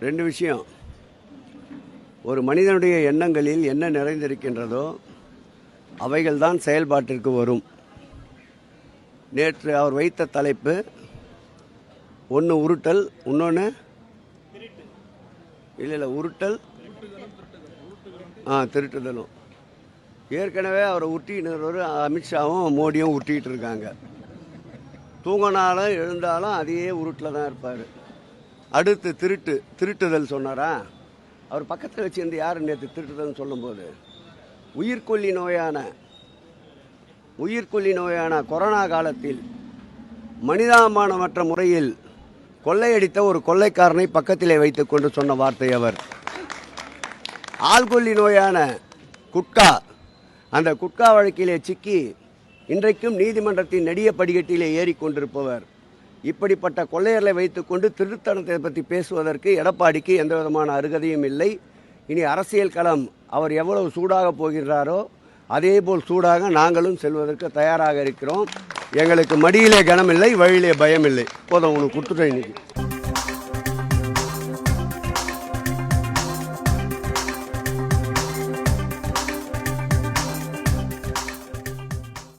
ரெண்டு விஷயம். ஒரு மனிதனுடைய எண்ணங்களில் என்ன நிறைந்திருக்கின்றதோ அவைகள்தான் செயல்பாட்டிற்கு வரும். நேற்று அவர் வைத்த தலைப்பு ஒன்று உருட்டல், இன்னொன்று இல்லை உருட்டல் திருட்டுதலும். ஏற்கனவே அவரை உருட்டினவர் அமித்ஷாவும் மோடியும் உருட்டிகிட்டு இருக்காங்க. தூங்கினாலும் எழுந்தாலும் அதையே உருட்டில் தான் இருப்பார். அடுத்து திருட்டுதல் சொன்னாரா? அவர் பக்கத்தில் வச்சுருந்து யார் நேற்று திருட்டுதல்னு சொல்லும்போது உயிர்கொல்லி நோயான கொரோனா காலத்தில் மனிதாபிமானமற்ற முறையில் கொள்ளையடித்த ஒரு கொள்ளைக்காரனை பக்கத்திலே வைத்துக் கொண்டு சொன்ன வார்த்தை அவர். ஆள்கொல்லி நோயான குட்கா, அந்த குட்கா வழக்கிலே சிக்கி இன்றைக்கும் நீதிமன்றத்தின் நெடிய படிக்கட்டிலே ஏறிக்கொண்டிருப்பவர். இப்படிப்பட்ட கொள்ளையர்களை வைத்துக்கொண்டு திருத்தனத்தை பற்றி பேசுவதற்கு எடப்பாடிக்கு எந்த விதமான அருகதையும் இல்லை. இனி அரசியல் களம் அவர் எவ்வளவு சூடாக போகிறாரோ அதேபோல் சூடாக நாங்களும் செல்வதற்கு தயாராக இருக்கிறோம். எங்களுக்கு மடியிலே கனமில்லை, வழியிலே பயமில்லை. போதும், உனக்கு கொடுத்துட்டேன் இன்னைக்கு.